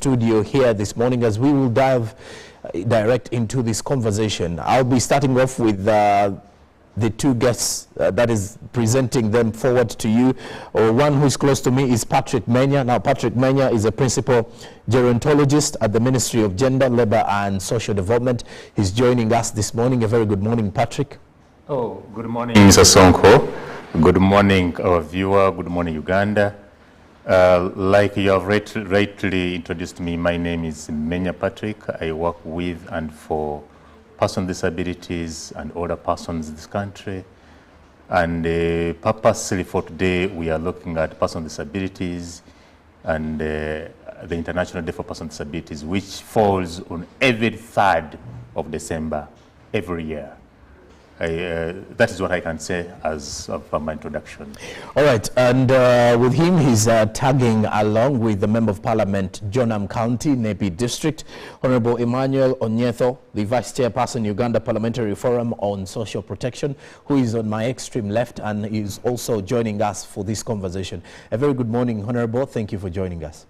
Studio here this morning as we will dive direct into this conversation. I'll be starting off with the two guests that is presenting them forward to you. One who is close to me is Patrick Menya. Now, Patrick Menya is a principal gerontologist at the Ministry of Gender, Labour and Social Development. He's joining us this morning. A very good morning, Patrick. Oh, good morning, Mr. Sonko. Good morning, our viewer. Good morning, Uganda. Like you have rightly introduced me, my name is Menya Patrick. I work with and for persons with disabilities and older persons in this country. And purposely for today, we are looking at persons with disabilities and the International Day for Persons with Disabilities, which falls on every 3rd of December every year. That is what I can say as of my introduction. All right, and with him, he's tagging along with the Member of Parliament, Jonam County, Nepi District, Honorable Emmanuel Onyetho, the Vice Chairperson, Uganda Parliamentary Forum on Social Protection, who is on my extreme left and is also joining us for this conversation. A very good morning, Honorable. Thank you for joining us.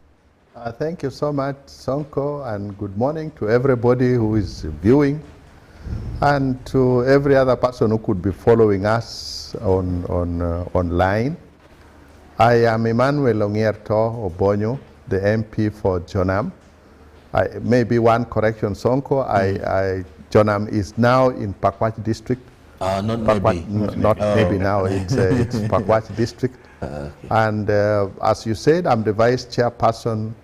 Thank you so much, Sonko, and good morning to everybody who is viewing, and to every other person who could be following us online. I am Emmanuel Onyetho Obonyo, the MP for Jonam. Maybe one correction, Sonko. Jonam is now in Pakwach District. Maybe now. It's Pakwach District. Okay. And as you said, I'm the Vice Chairperson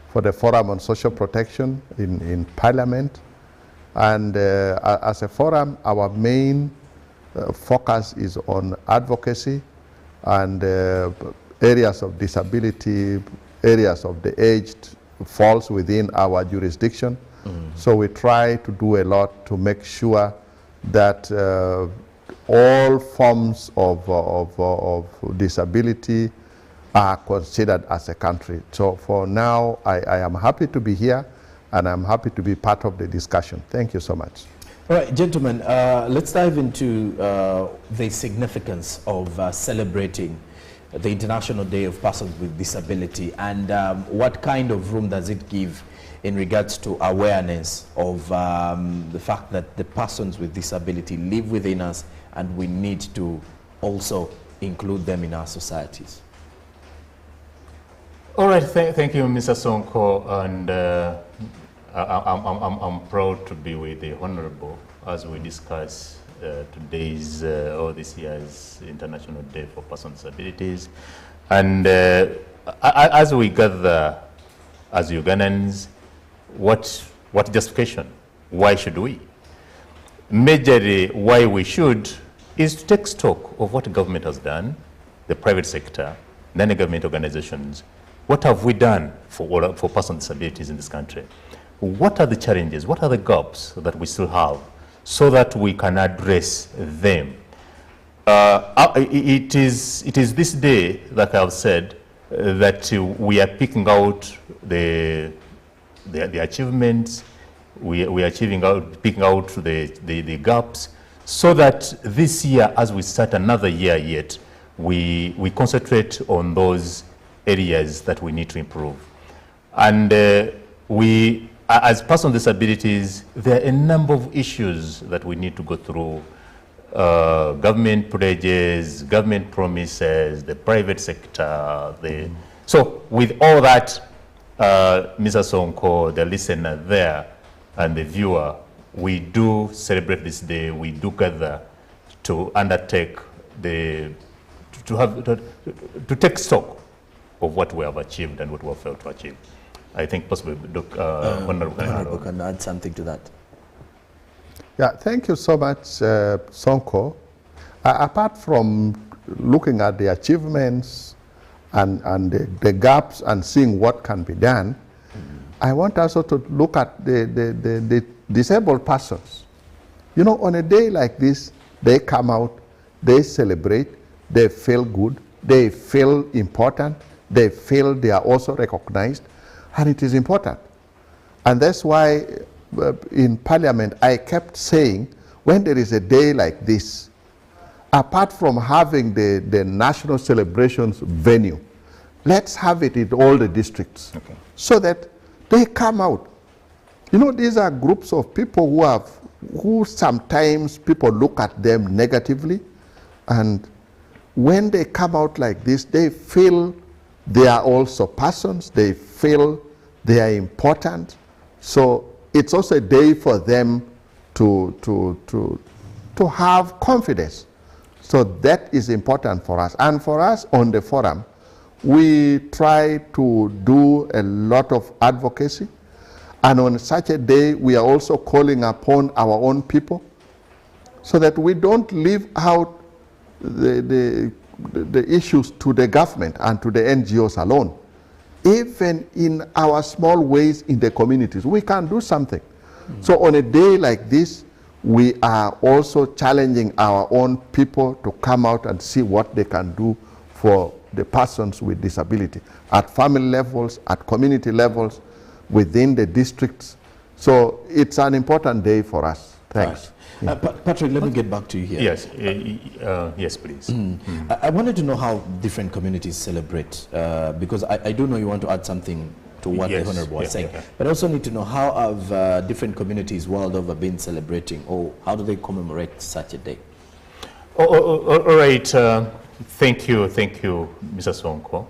for the Forum on Social Protection in Parliament. And as a forum, our main focus is on advocacy and areas of disability, areas of the aged falls within our jurisdiction. So we try to do a lot to make sure that all forms of disability are considered as a country. So for now, I am happy to be here, and I'm happy to be part of the discussion. Thank you so much. All right, gentlemen, let's dive into the significance of celebrating the International Day of Persons with Disability, and what kind of room does it give in regards to awareness of the fact that the persons with disability live within us and we need to also include them in our societies. All right, thank you, Mr. Sonko, and I'm proud to be with the Honorable as we discuss today's or this year's International Day for Persons with Disabilities. And as we gather as Ugandans, what justification? Why should we? Majorly, why we should is to take stock of what government has done, the private sector, non-government organizations. What have we done for persons with disabilities in this country? What are the challenges? What are the gaps that we still have so that we can address them? It is this day, like I've said, that we are picking out the achievements, we are picking out the gaps, so that this year, as we start another year yet, we concentrate on those areas that we need to improve. And as persons with disabilities, there are a number of issues that we need to go through. Government pledges, government promises, the private sector. So with all that, Mr. Sonko, the listener there, and the viewer, we do celebrate this day. We do gather to undertake to take stock of what we have achieved and what we have failed to achieve. I think possibly Honorable can add something to that. Yeah, thank you so much, Sonko. Apart from looking at the achievements and the gaps and seeing what can be done, I want also to look at the disabled persons. You know, on a day like this, they come out, they celebrate, they feel good, they feel important, they feel they are also recognized, and it is important. And that's why in Parliament I kept saying, when there is a day like this, apart from having the national celebrations venue, let's have it in all the districts, so that they come out. You know, these are groups of people who sometimes people look at them negatively, and when they come out like this, they feel they are also persons, they feel they are important. So it's also a day for them to have confidence. So that is important for us. And for us on the forum, we try to do a lot of advocacy. And on such a day, we are also calling upon our own people so that we don't leave out the issues to the government and to the NGOs alone. Even in our small ways in the communities, we can do something. So on a day like this, we are also challenging our own people to come out and see what they can do for the persons with disability at family levels, at community levels, within the districts. So it's an important day for us. Thanks. Right. Patrick, let me get back to you here. Yes, yes, please. I wanted to know how different communities celebrate, because I do know you want to add something to what the Honorable was saying, but I also need to know how have different communities world over been celebrating, or how do they commemorate such a day? All right, thank you, Mr. Sonko.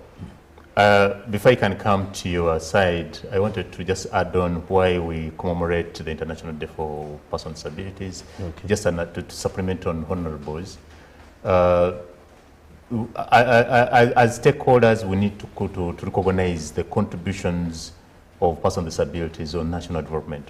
Before I can come to your side, I wanted to just add on why we commemorate the International Day for Persons with Disabilities, just to supplement on Honorables. As stakeholders, we need to recognize the contributions of persons with disabilities on national development.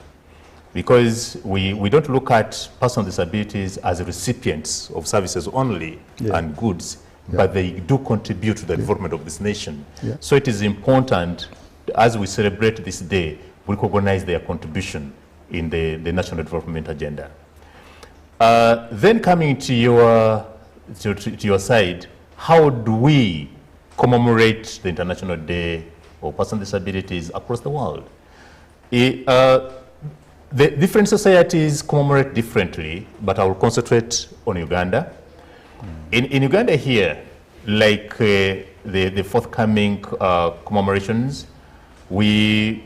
Because we don't look at persons with disabilities as recipients of services only and goods, but they do contribute to the development of this nation. So it is important, as we celebrate this day, we recognize their contribution in the national development agenda. Then coming to your side, how do we commemorate the International Day of Persons with Disabilities across the world? The different societies commemorate differently, but I will concentrate on Uganda. In Uganda here, like the forthcoming commemorations, we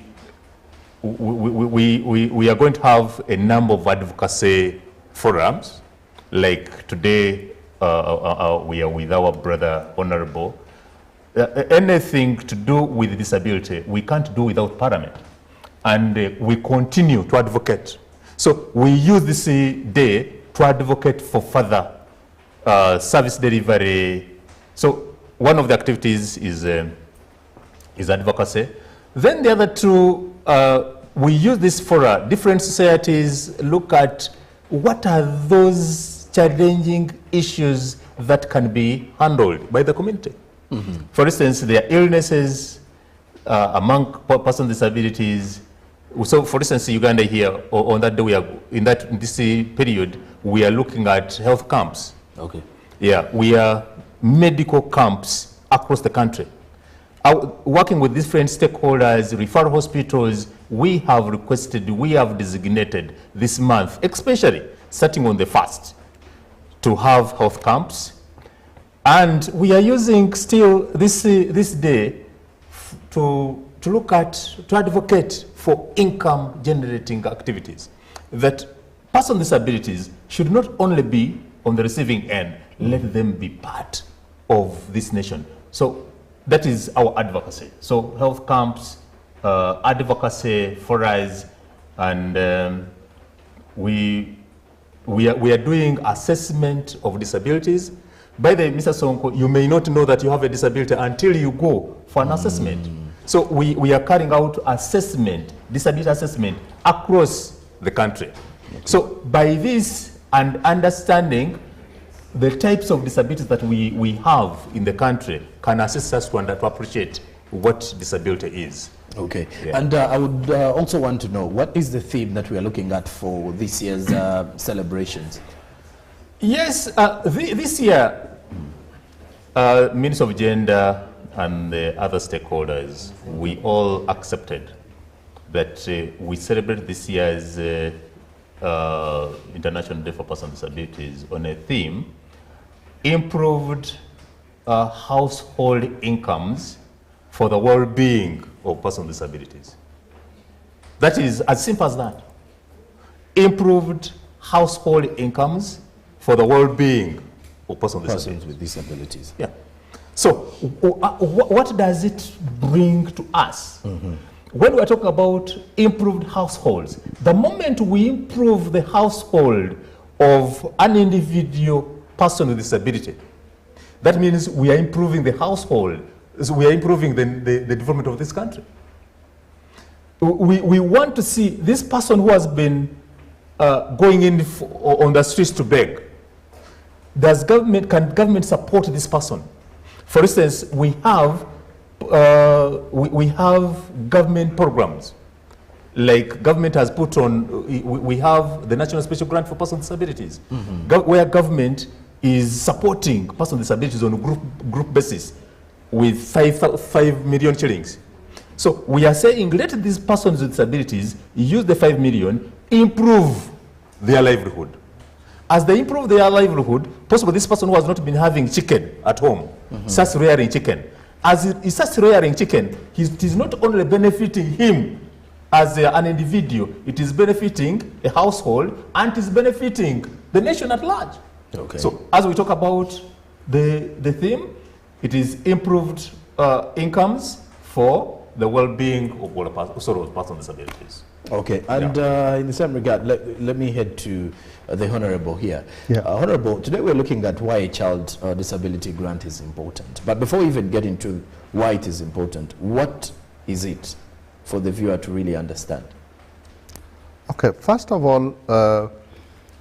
are going to have a number of advocacy forums. Like today, we are with our brother Honorable. Anything to do with disability, we can't do without Parliament. And we continue to advocate. So we use this day to advocate for further service delivery. So one of the activities is advocacy. Then the other two, we use this for different societies, look at what are those challenging issues that can be handled by the community. For instance, there are illnesses among persons with disabilities. So for instance, Uganda here, on that day, we are, in this period, we are looking at health camps. Okay. Yeah, we are medical camps across the country. Working with different stakeholders, referral hospitals, we have requested, we have designated this month, especially starting on the 1st, to have health camps. And we are using still this day to look at, to advocate for income generating activities. That persons with disabilities should not only be on the receiving end, let them be part of this nation. So that is our advocacy. So health camps, advocacy for us, and we are doing assessment of disabilities. By the way, Mr. Sonko, you may not know that you have a disability until you go for an assessment. So we are carrying out assessment, disability assessment across the country. So by this and understanding the types of disabilities that we have in the country can assist us to appreciate what disability is. Okay. Yeah. And I would also want to know, what is the theme that we are looking at for this year's celebrations? Yes, this year, Minister of Gender and the other stakeholders, we all accepted that we celebrate this year's International Day for Persons with Disabilities on a theme, improved household incomes for the well-being of persons with disabilities. That is as simple as that. Improved household incomes for the well-being of persons with disabilities. Yeah. So what does it bring to us? When we're talking about improved households, the moment we improve the household of an individual person with disability, that means we are improving the household, so we are improving the development of this country. We want to see this person who has been going in on the streets to beg. Can government support this person? For instance, we have government programs, like government has put on, we have the National Special Grant for Persons with Disabilities, where government is supporting persons with disabilities on a group basis with 5 million shillings. So we are saying, let these persons with disabilities use the 5 million, improve their livelihood. As they improve their livelihood, possibly this person who has not been having chicken at home starts rearing chicken. As he starts rearing chicken, it is not only benefiting him as an individual, it is benefiting a household, and it is benefiting the nation at large. Okay. So as we talk about the theme, it is improved incomes for the well-being of all persons with disabilities. Okay, and in the same regard, let me head to the Honorable here. Yeah. Honorable, today we're looking at why a child disability grant is important. But before we even get into why it is important, what is it for the viewer to really understand? Okay, first of all,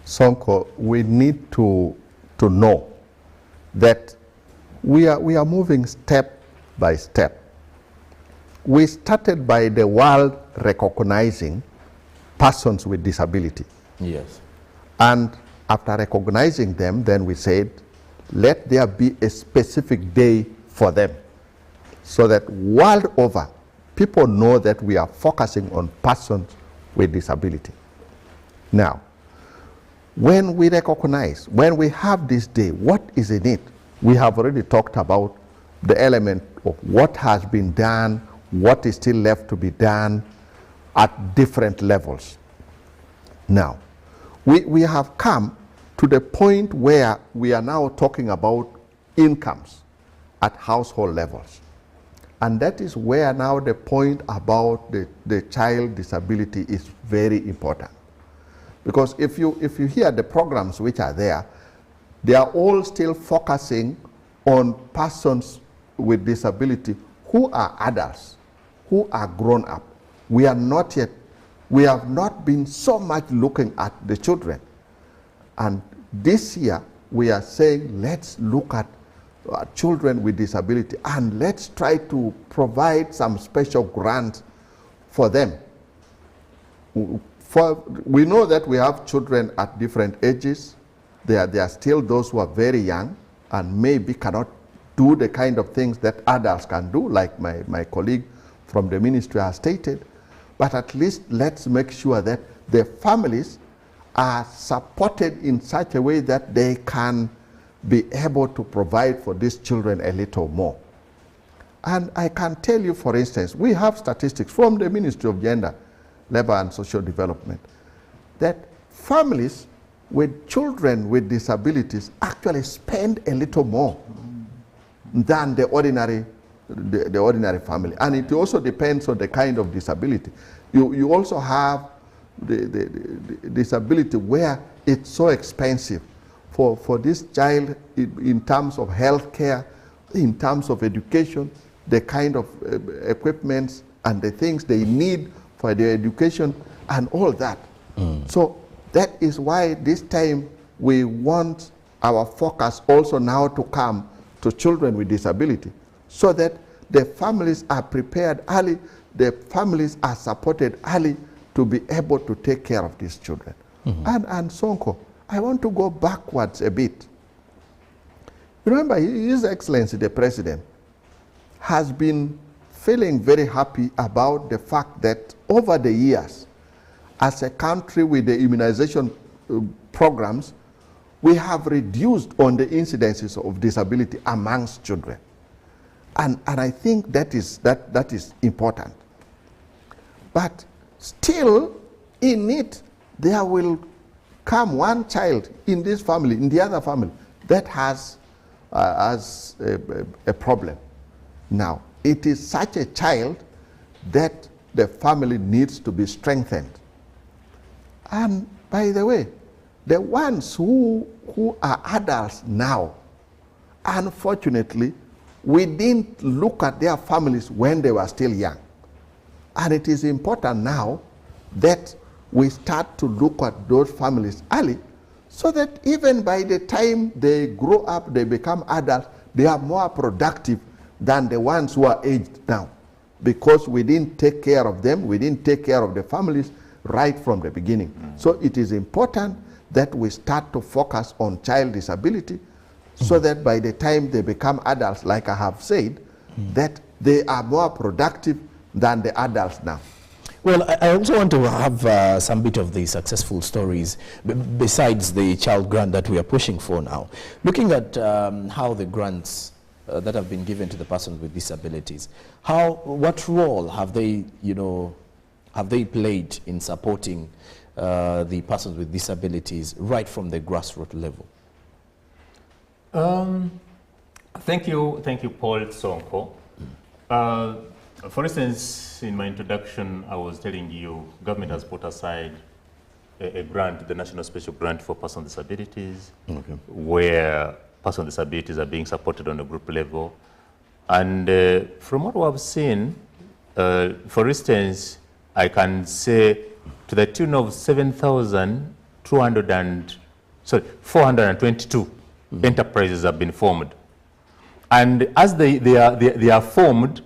Sonko, we need to know that we are moving step by step. We started by the world recognizing persons with disability. Yes. And after recognizing them, then we said, let there be a specific day for them, so that world over, people know that we are focusing on persons with disability. Now, when we recognize, when we have this day, what is in it? We have already talked about the element of what has been done, what is still left to be done at different levels. Now, we have come to the point where we are now talking about incomes at household levels. And that is where now the point about the child disability is very important. Because if you hear the programs which are there, they are all still focusing on persons with disability who are adults, who are grown up. We have not been so much looking at the children. And this year, we are saying, let's look at children with disability and let's try to provide some special grants for them. We know that we have children at different ages. There are still those who are very young and maybe cannot do the kind of things that adults can do, like my colleague from the ministry has stated. But at least let's make sure that the families are supported in such a way that they can be able to provide for these children a little more. And I can tell you, for instance, we have statistics from the Ministry of Gender, Labor and Social Development that families with children with disabilities actually spend a little more than the ordinary family. And it also depends on the kind of disability. You also have the disability where it's so expensive for this child in terms of health care, in terms of education, the kind of equipments and the things they need for their education and all that. So that is why this time we want our focus also now to come to children with disability, so that the families are prepared early, the families are supported early to be able to take care of these children. And Sonko, I want to go backwards a bit. Remember, His Excellency the President has been feeling very happy about the fact that over the years, as a country with the immunization programs, we have reduced on the incidences of disability amongst children. And I think that is important. But still in it, there will come one child in this family, in the other family, that has a problem. Now, it is such a child that the family needs to be strengthened. And by the way, the ones who are adults now, unfortunately, we didn't look at their families when they were still young. And it is important now that we start to look at those families early, so that even by the time they grow up, they become adults, they are more productive than the ones who are aged now. Because we didn't take care of them, we didn't take care of the families right from the beginning. So it is important that we start to focus on child disability, so that by the time they become adults, like I have said, that they are more productive than the adults now. Well, I also want to have some bit of the successful stories besides the child grant that we are pushing for now. Looking at how the grants that have been given to the persons with disabilities, what role have they, played in supporting the persons with disabilities right from the grassroots level? Thank you, Paul Sonko. For instance, in my introduction, I was telling you government has put aside a grant, the National Special Grant for Persons with Disabilities, where persons with disabilities are being supported on a group level. And from what we have seen, for instance, I can say to the tune of 422 enterprises have been formed. And as they are formed,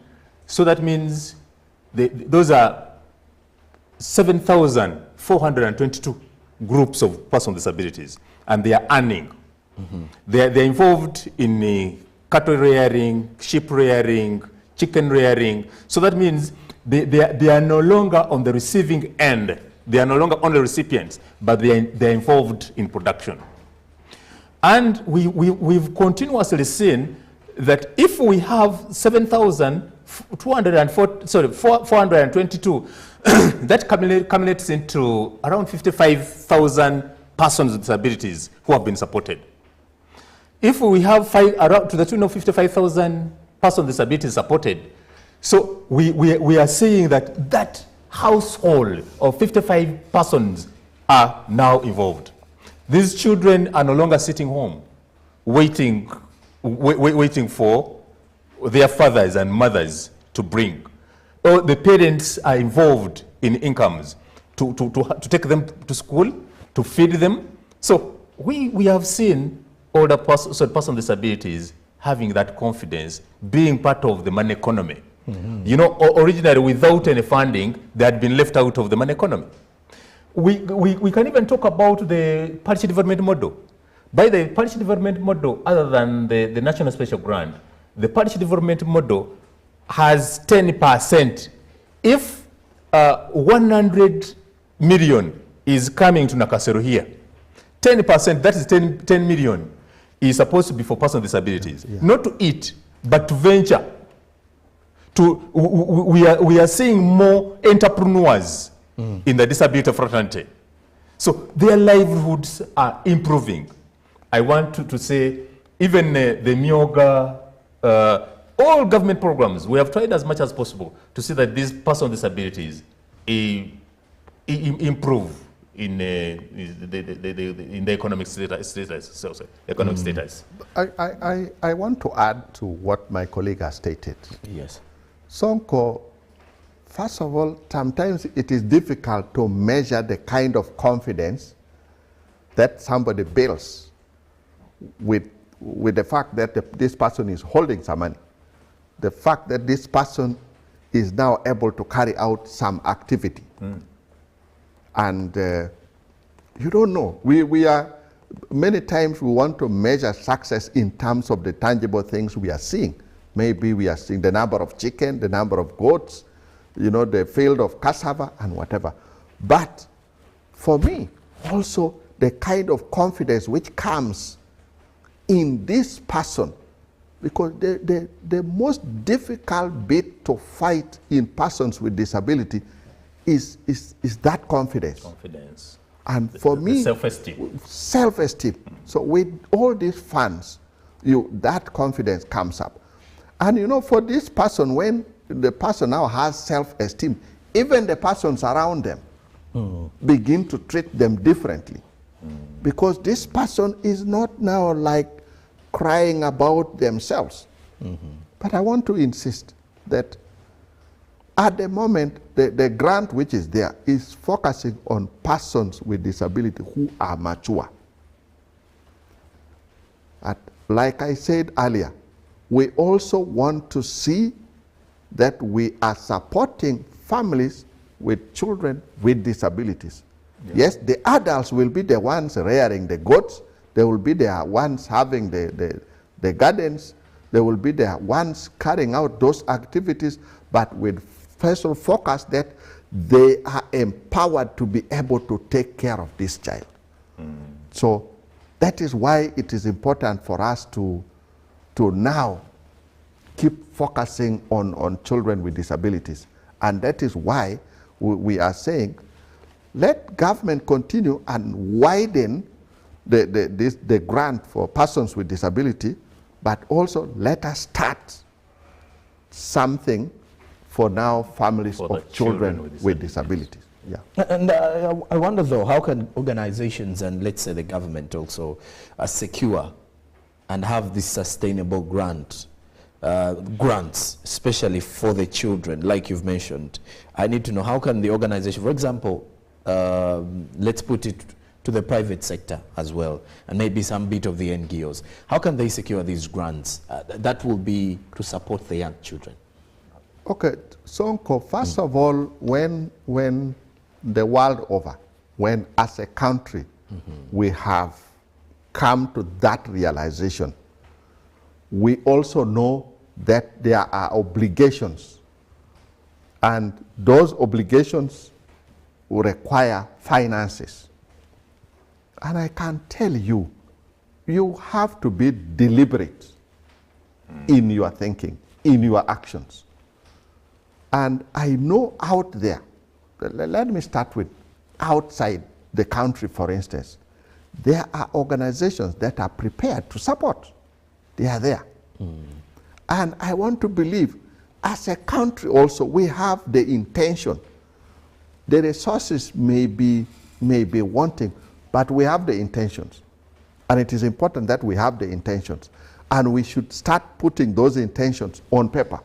so that means those are 7,422 groups of persons with disabilities, and they are earning. They're involved in cattle rearing, sheep rearing, chicken rearing. So that means they are no longer on the receiving end. They are no longer only recipients, but they're involved in production. And we've continuously seen that if we have 422, that cumulates into around 55,000 persons with disabilities who have been supported. If we have around to the tune of 55,000 persons with disabilities supported, so we are seeing that household of 55 persons are now involved. These children are no longer sitting home waiting for their fathers and mothers to bring. Or the parents are involved in incomes to take them to school, to feed them. So we have seen older persons with disabilities having that confidence, being part of the money economy. Originally without any funding, they had been left out of the money economy. We can even talk about the parish development model. By the parish development model, other than the National Special Grant, the parish development model has 10%. If 100 million is coming to Nakasero here, 10%, that is 10 million, is supposed to be for persons with disabilities. Not to eat, but to venture. We are seeing more entrepreneurs in the disability fraternity. So their livelihoods are improving. I want to say, even the Myoga, all government programs, we have tried as much as possible to see that these persons with disabilities improve in the economic status. Economic status. I want to add to what my colleague has stated. Yes. Sonko, first of all, sometimes it is difficult to measure the kind of confidence that somebody builds with the fact that this person is holding some money. The fact that this person is now able to carry out some activity. And you don't know. We are, many times we want to measure success in terms of the tangible things we are seeing. Maybe we are seeing the number of chicken, the number of goats, the field of cassava and whatever. But for me, also the kind of confidence which comes in this person, because the most difficult bit to fight in persons with disability is that confidence. Confidence. And for me, self-esteem. Self-esteem. So with all these funds, that confidence comes up. And you know, for this person, when the person now has self-esteem, even the persons around them begin to treat them differently. Because this person is not now like crying about themselves. But I want to insist that at the moment, the grant which is there is focusing on persons with disability who are mature. Like I said earlier, we also want to see that we are supporting families with children with disabilities. Yeah. Yes, the adults will be the ones rearing the goats, they will be the ones having the gardens, they will be the ones carrying out those activities, but with special focus that they are empowered to be able to take care of this child. So that is why it is important for us to now keep focusing on children with disabilities. And that is why we are saying, let government continue and widen the grant for persons with disability, but also let us start something for now families of children with disabilities. Yeah. And I wonder though, how can organizations and let's say the government also secure and have this sustainable grants, especially for the children, like you've mentioned. I need to know, how can the organization, for example, let's put it to the private sector as well, and maybe some bit of the NGOs. How can they secure these grants that will be to support the young children? Okay, Sonko, first of all, when the world over, when as a country we have come to that realization, we also know that there are obligations, and those obligations will require finances. And I can tell you, you have to be deliberate in your thinking, in your actions. And I know out there, let me start with outside the country, for instance, there are organizations that are prepared to support. They are there. And I want to believe, as a country also, we have the intention. The resources may be wanting, but we have the intentions. And it is important that we have the intentions. And we should start putting those intentions on paper.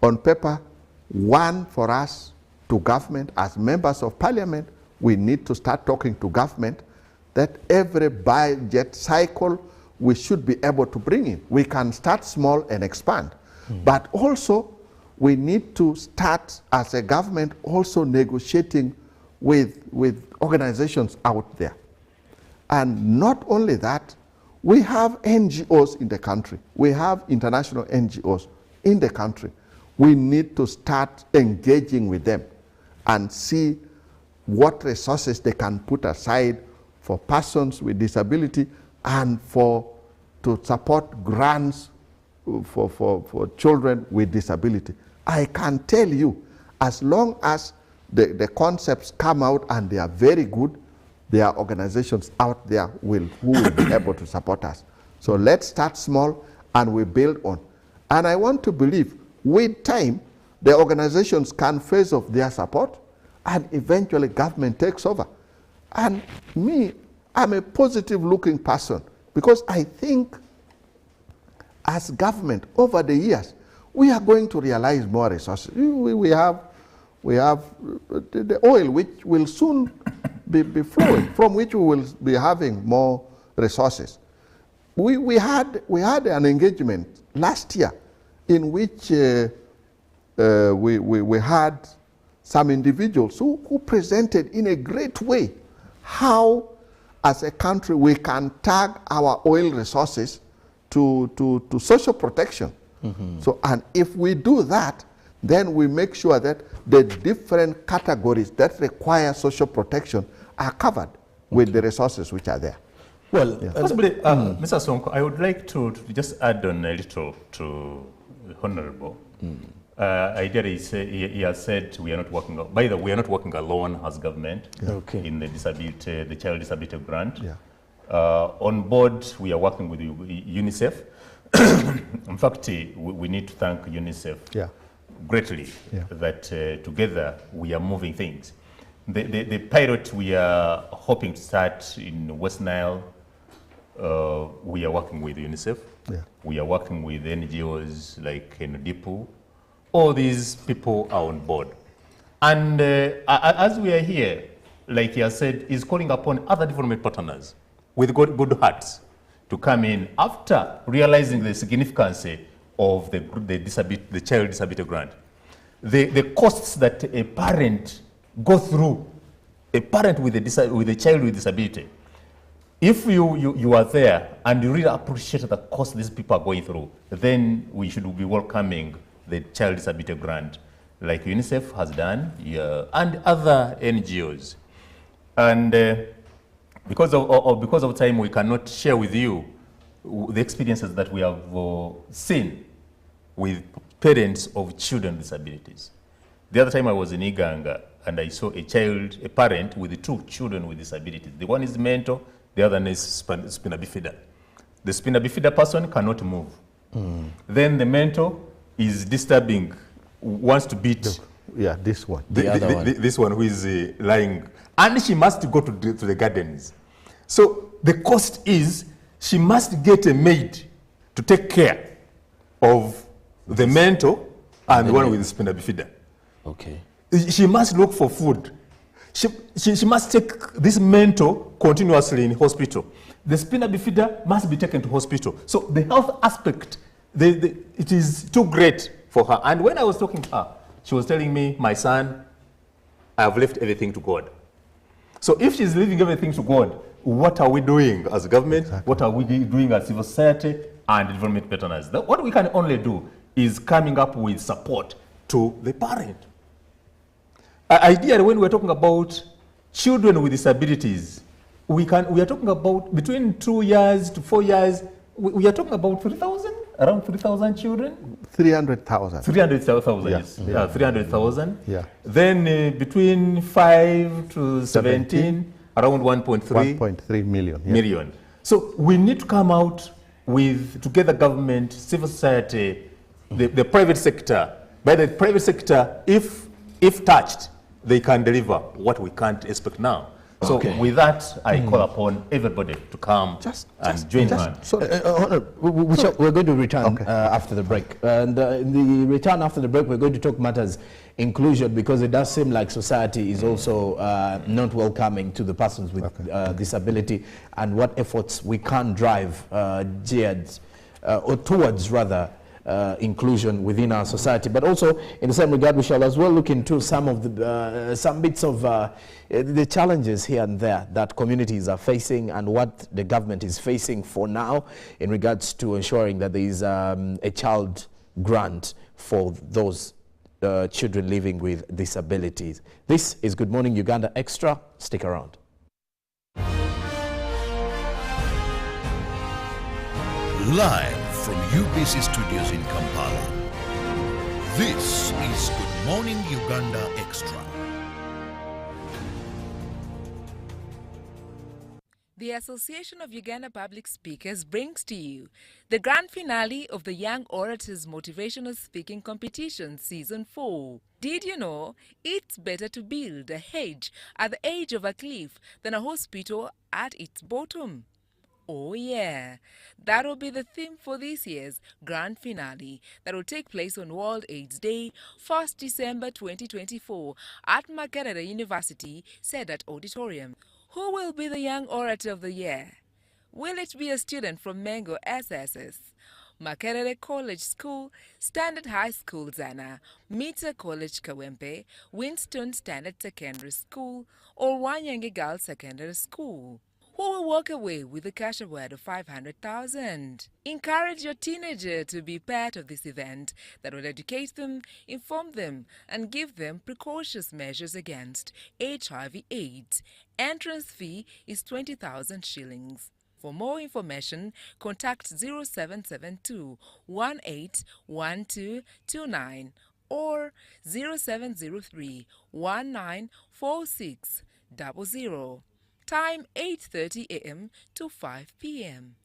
On paper, one, for us to government, as members of parliament, we need to start talking to government that every budget cycle we should be able to bring in. We can start small and expand. But also, we need to start as a government also negotiating with organizations out there. And not only that, we have NGOs in the country. We have international NGOs in the country. We need to start engaging with them and see what resources they can put aside for persons with disability and to support grants for children with disability. I can tell you, as long as the concepts come out and they are very good, there are organizations out there who will be able to support us. So let's start small and we build on. And I want to believe with time, the organizations can phase off their support and eventually government takes over. And me, I'm a positive looking person because I think as government over the years, we are going to realize more resources. We have the oil which will soon be flowing, from which we will be having more resources. We had an engagement last year in which we had some individuals who presented in a great way how, as a country, we can tag our oil resources to social protection. So, and if we do that, then we make sure that the different categories that require social protection are covered with the resources which are there. Well, possibly, Mr. Sonko, I would like to just add on a little to the Honorable. Ideally, he has said we are not working. By the way, we are not working alone as government in the disability, the child disability grant. Yeah. On board, we are working with UNICEF. In fact, we need to thank UNICEF greatly that together we are moving things. The pilot we are hoping to start in West Nile, we are working with UNICEF. Yeah. We are working with NGOs like NDIPU. All these people are on board. And as we are here, like he has said, is calling upon other development partners with good hearts to come in after realizing the significance of the child disability grant. The costs that a parent go through, a parent with a child with disability, if you are there and you really appreciate the cost these people are going through, then we should be welcoming the child disability grant, like UNICEF has done, and other NGOs. And because of time, we cannot share with you the experiences that we have seen with parents of children with disabilities. The other time I was in Uganda and I saw a parent with two children with disabilities. The one is mental, the other is spina bifida. The spina bifida person cannot move. Then the mental is disturbing, wants to beat. Yeah, this one. This one who is lying. And she must go to the gardens. So the cost is she must get a maid to take care of the mental and the one with the spina bifida. Okay. She must look for food. She must take this mental continuously in hospital. The spina bifida must be taken to hospital. So the health aspect, it is too great for her. And when I was talking to her, she was telling me, my son, I have left everything to God. So if she's leaving everything to God, what are we doing as a government? Exactly. What are we doing as civil society and development partners? What we can only do is coming up with support to the parent. Ideally, when we're talking about children with disabilities, we are talking about between 2 years to 4 years, we are talking about 3,000, around 3,000 children? 300,000. 300,000, yes. 300,000. Yeah. Then between 5 to 17, around 1.3 million. Yeah. Million. So we need to come out with, together government, civil society, the private sector. By the private sector, if touched, they can deliver what we can't expect now. So with that, I call upon everybody to come and join hands. We're going to return after the break. And in the return after the break, we're going to talk matters inclusion, because it does seem like society is also not welcoming to the persons with disability, and what efforts we can drive geared or towards rather inclusion within our society. But also in the same regard, we shall as well look into some of the some bits of the challenges here and there that communities are facing, and what the government is facing for now in regards to ensuring that there is a child grant for those children living with disabilities. This is Good Morning Uganda Extra. Stick around. Live from UBC Studios in Kampala, this is Good Morning Uganda Extra. The Association of Uganda Public Speakers brings to you the grand finale of the Young Orators Motivational Speaking Competition Season 4. Did you know it's better to build a hedge at the edge of a cliff than a hospital at its bottom? Oh yeah, that will be the theme for this year's grand finale that will take place on World AIDS Day, 1st December 2024 at Makerere University Sedat Auditorium. Who will be the Young Orator of the Year? Will it be a student from Mengo SSS, Makerere College School, Standard High School Zana, Mita College Kawempe, Winston Standard Secondary School, or Wanyange Girls Secondary School? Who will walk away with a cash award of 500,000? Encourage your teenager to be part of this event that will educate them, inform them, and give them precautionary measures against HIV/AIDS. Entrance fee is 20,000 shillings. For more information, contact 0772 181229 or 0703 194600. Time 8:30 a.m. to 5 p.m.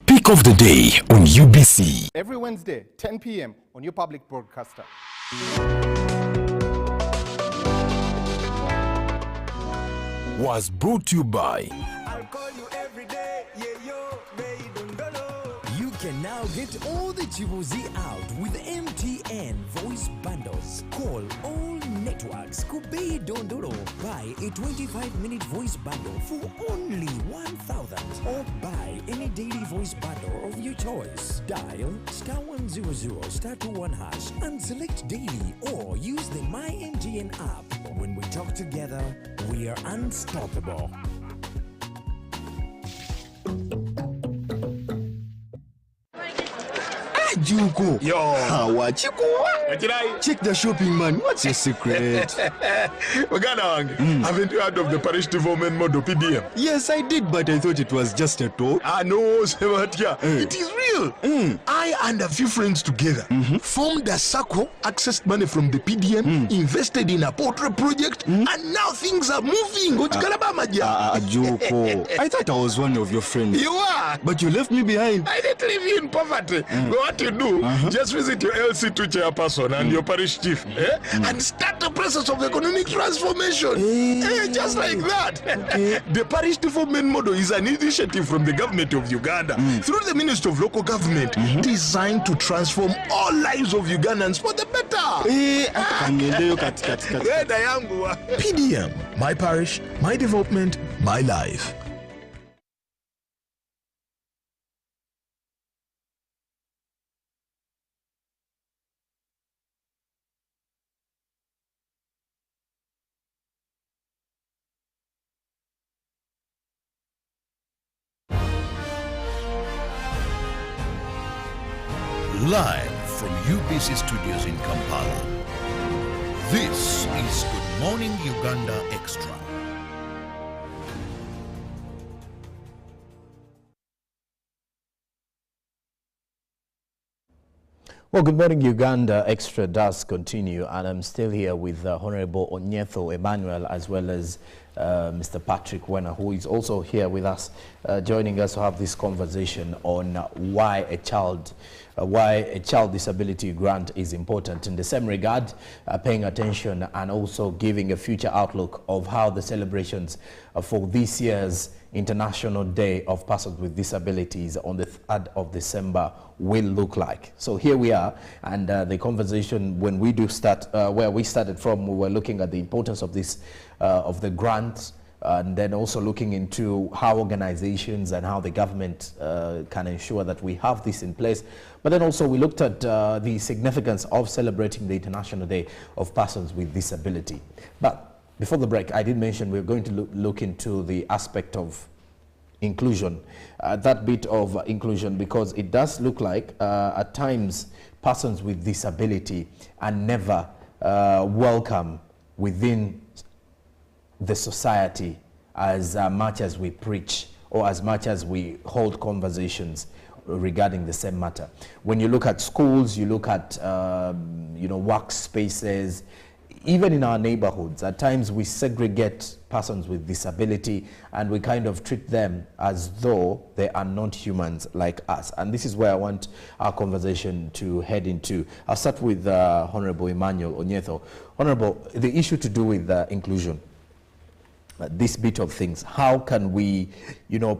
Peak of the day on UBC. Every Wednesday, 10 p.m. on your public broadcaster. Was brought to you by. I'll call you every day, yeah, yo, baby, don't know. You can now get all the Chibuzi out with MTN voice bundles. Call all networks. Kubei Dondoro. Buy a 25-minute voice bundle for only 1,000. Or buy any daily voice bundle of your choice. Dial *100*21# and select daily or use the My MTN app. When we talk together, we are unstoppable. Juko. Yo. Wachiko. Check the shopping, man. What's your secret? Uganda, haven't you heard of the parish development model PDM? Yes, I did, but I thought it was just a talk. No, Sebatia. It is real. I and a few friends together formed a circle, accessed money from the PDM, invested in a poultry project, and now things are moving. Juko. I thought I was one of your friends. You are. But you left me behind. I didn't leave you in poverty. What you do, just visit your LC2 chairperson and your parish chief and start the process of economic transformation. Just like that. The parish development model is an initiative from the government of Uganda through the Ministry of Local Government designed to transform all lives of Ugandans for the better. PDM, my parish, my development, my life. Live from UBC Studios in Kampala. This is Good Morning Uganda Extra. Well, Good Morning Uganda Extra does continue, and I'm still here with Honorable Onyetho Emmanuel as well as Mr. Patrick Wena, who is also here with us, joining us to have this conversation on why a child disability grant is important. In the same regard, paying attention and also giving a future outlook of how the celebrations for this year's International Day of Persons with Disabilities on the 3rd of December will look like. So here we are, and the conversation, when we do start, where we started from, we were looking at the importance of this, of the grants, and then also looking into how organizations and how the government can ensure that we have this in place. But then also we looked at the significance of celebrating the International Day of Persons with Disability. But before the break, I did mention we're going to look into the aspect of inclusion, that bit of inclusion, because it does look like at times persons with disability are never welcome within the society as much as we preach or as much as we hold conversations regarding the same matter. When you look at schools, you look at workspaces, even in our neighborhoods, at times we segregate persons with disability and we kind of treat them as though they are not humans like us. And this is where I want our conversation to head into. I'll start with Honorable Emmanuel Onyetho. Honorable, the issue to do with inclusion, this bit of things, how can we,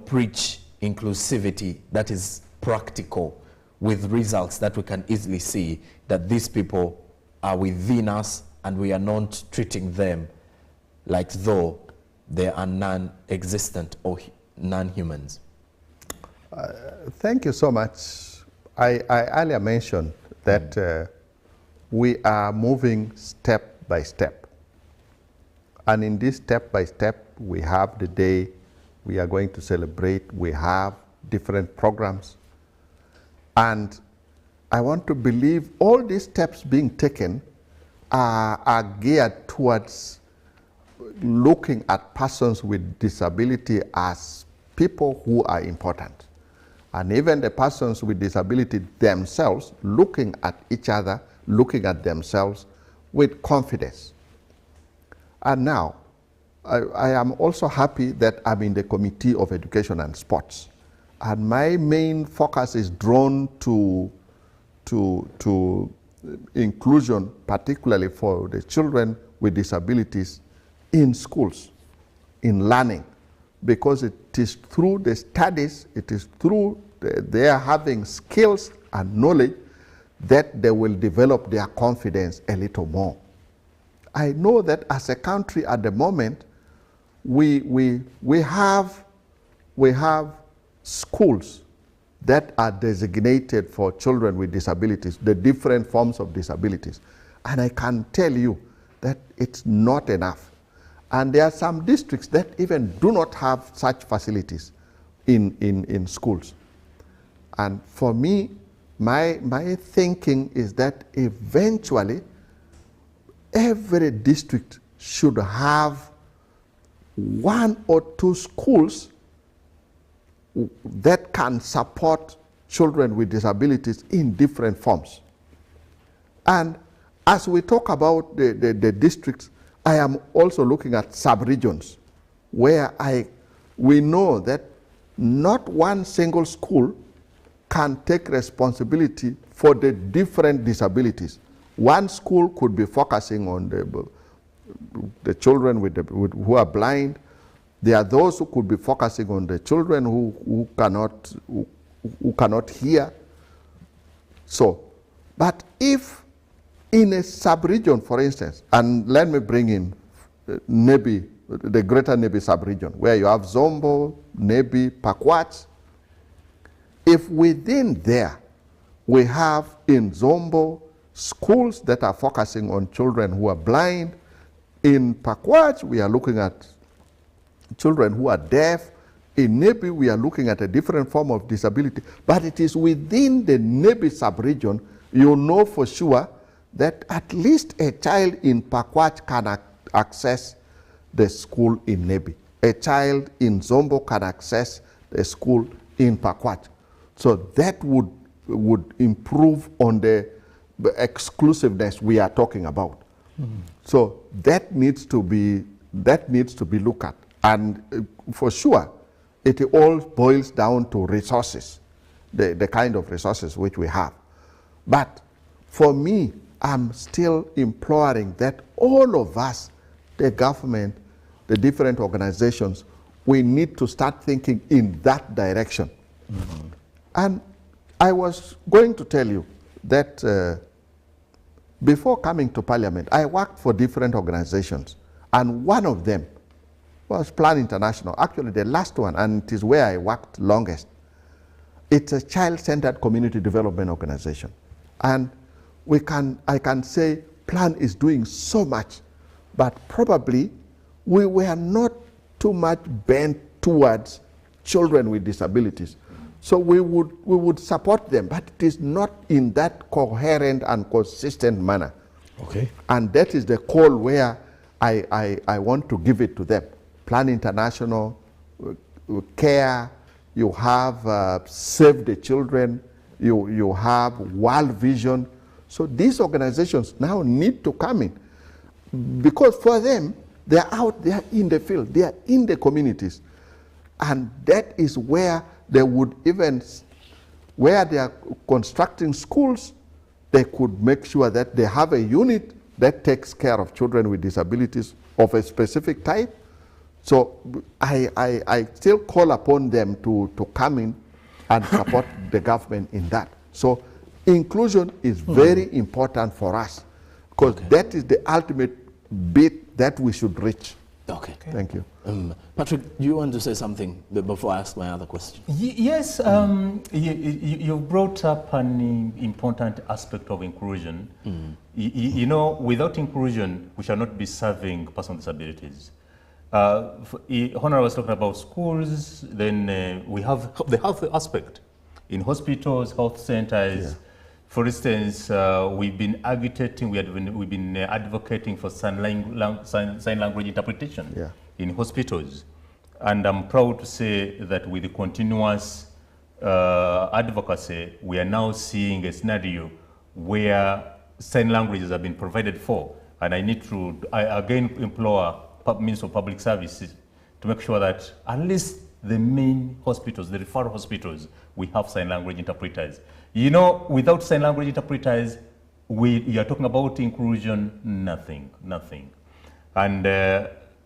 preach inclusivity that is practical with results that we can easily see that these people are within us and we are not treating them like though they are non-existent or non-humans? Thank you so much. I earlier mentioned that we are moving step by step. And in this step by step, we have the day we are going to celebrate. We have different programs. And I want to believe all these steps being taken are geared towards looking at persons with disability as people who are important. And even the persons with disability themselves looking at each other looking at themselves with confidence. And now, I am also happy that I'm in the Committee of Education and Sports. And my main focus is drawn to inclusion, particularly for the children with disabilities in schools, in learning, because it is through the studies, it is through their having skills and knowledge that they will develop their confidence a little more. I know that as a country at the moment, we have schools that are designated for children with disabilities, the different forms of disabilities. And I can tell you that it's not enough. And there are some districts that even do not have such facilities in schools. And for me, my thinking is that eventually every district should have 1 or 2 schools that can support children with disabilities in different forms. And as we talk about the districts, I am also looking at sub-regions where we know that not one single school can take responsibility for the different disabilities. One school could be focusing on the children who are blind. There are those who could be focusing on the children who cannot hear. So, but if in a sub-region, for instance, and let me bring in Nebi, the greater Nebi sub-region, where you have Zombo, Nebi, Pakwach. If within there we have in Zombo schools that are focusing on children who are blind, in Pakwach we are looking at children who are deaf, in Nebi we are looking at a different form of disability, but it is within the Nebi sub-region you know for sure that at least a child in Pakwach can access the school in Nebi. A child in Zombo can access the school in Pakwach. So that would improve on the exclusiveness we are talking about. So that needs to be looked at. And for sure, it all boils down to resources, the kind of resources which we have. But for me, I'm still imploring that all of us, the government, the different organizations, we need to start thinking in that direction. And I was going to tell you that before coming to Parliament, I worked for different organizations, and one of them was Plan International, actually the last one, and it is where I worked longest. It's a child-centered community development organization. And I can say Plan is doing so much, but probably we were not too much bent towards children with disabilities. So we would support them, but it is not in that coherent and consistent manner. Okay. And that is the call where I want to give it to them. Plan International, CARE, you have Save the Children, you have World Vision. So these organizations now need to come in, because for them, they're out there in the field, they are in the communities. And that is where they would even, where they are constructing schools, they could make sure that they have a unit that takes care of children with disabilities of a specific type. So I still call upon them to come in and support the government in that. So inclusion is very important for us, because that is the ultimate bit that we should reach. Okay. Thank you. Patrick, do you want to say something before I ask my other question? Yes, you brought up an important aspect of inclusion. You know, without inclusion, we shall not be serving persons with disabilities. Honor was talking about schools, then we have the health aspect. In hospitals, health centers, Yeah. For instance, we've been agitating, we've been advocating for sign language interpretation in hospitals. And I'm proud to say that with the continuous advocacy, we are now seeing a scenario where sign languages have been provided for. And I need to, I again implore Minister of Public Services to make sure that at least the main hospitals, the referral hospitals, we have sign language interpreters. You know, without sign language interpreters, you are talking about inclusion, nothing. And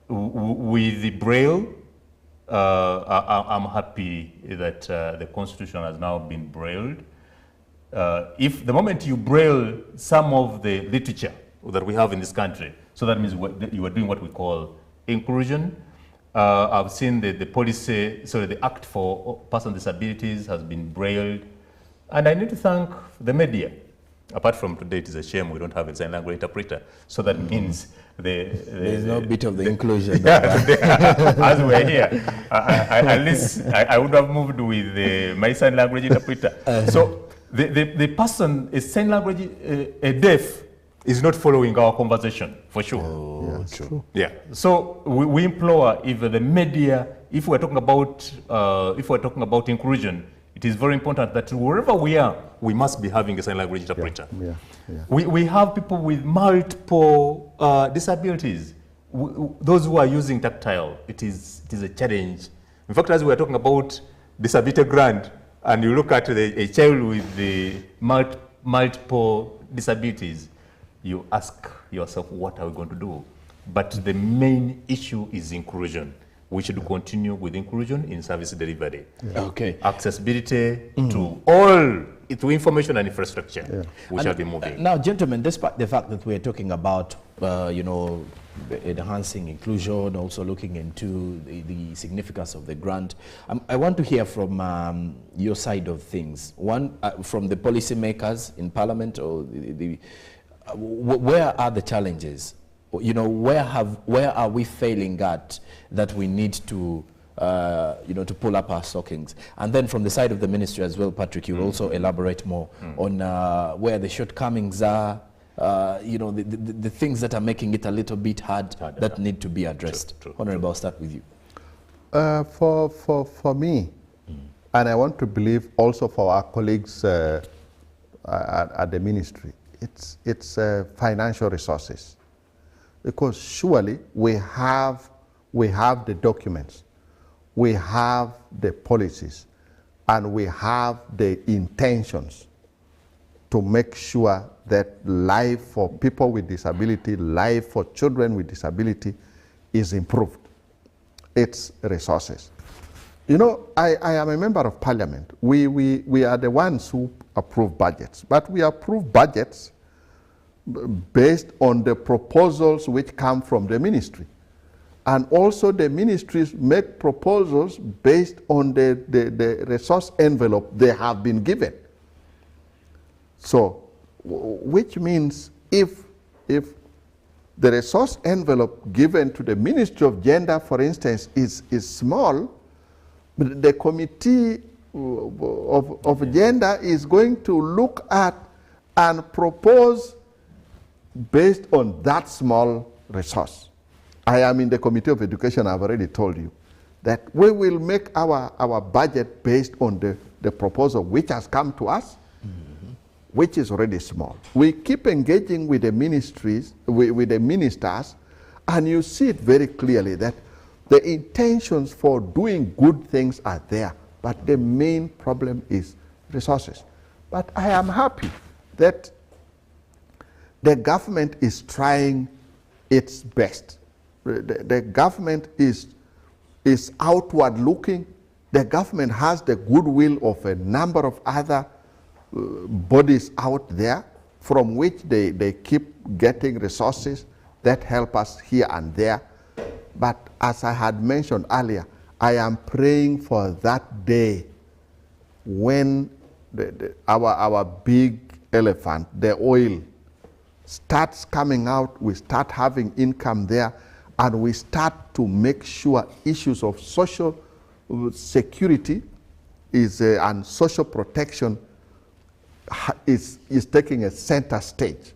with the Braille, I'm happy that the Constitution has now been Brailled. If the moment you Braille some of the literature that we have in this country, so that means you are doing what we call inclusion. I've seen the policy, sorry, the Act for Persons with Disabilities has been Brailled. And I need to thank the media. Apart from today, it is a shame we don't have a sign language interpreter. So that means there's no bit of the inclusion. As we're here, at least I would have moved with my sign language interpreter. So the person, a sign language, a deaf, is not following our conversation, for sure. Oh, yeah, true. Yeah. So we implore, if the media, if we're talking about inclusion, it is very important that wherever we are, we must be having a sign language interpreter. Yeah. We have people with multiple disabilities. Those who are using tactile, it is a challenge. In fact, as we are talking about disability grant, and you look at a child with the multiple disabilities, you ask yourself, what are we going to do? But the main issue is inclusion. We should continue with inclusion in service delivery. Okay. Accessibility to all, to information and infrastructure. We shall be moving. Now, gentlemen, despite the fact that we're talking about, enhancing inclusion, also looking into the significance of the grant, I want to hear from your side of things. One, from the policymakers in Parliament, or where are the challenges? You know, where are we failing at that we need to, to pull up our stockings? And then from the side of the ministry as well, Patrick, you'll also elaborate more on where the shortcomings are, the things that are making it a little bit hard that need to be addressed. Honorable, I'll start with you. For me, and I want to believe also for our colleagues at the ministry, it's financial resources. Because surely we have the documents, we have the policies, and we have the intentions to make sure that life for people with disability, life for children with disability is improved. It's resources. You know, I am a member of Parliament. We are the ones who approve budgets, but we approve budgets based on the proposals which come from the ministry. And also the ministries make proposals based on the resource envelope they have been given. So, which means if the resource envelope given to the Ministry of Gender, for instance, is small, the Committee of Gender is going to look at and propose based on that small resource. I am in the Committee of Education. I've already told you that we will make our budget based on the proposal which has come to us, which is already small. We keep engaging with the ministries, with the ministers, and you see it very clearly that the intentions for doing good things are there, but the main problem is resources. But I am happy that the government is trying its best. The government is outward looking. The government has the goodwill of a number of other bodies out there from which they keep getting resources that help us here and there. But as I had mentioned earlier, I am praying for that day when our big elephant, the oil, starts coming out, we start having income there, and we start to make sure issues of social security and social protection is taking a center stage.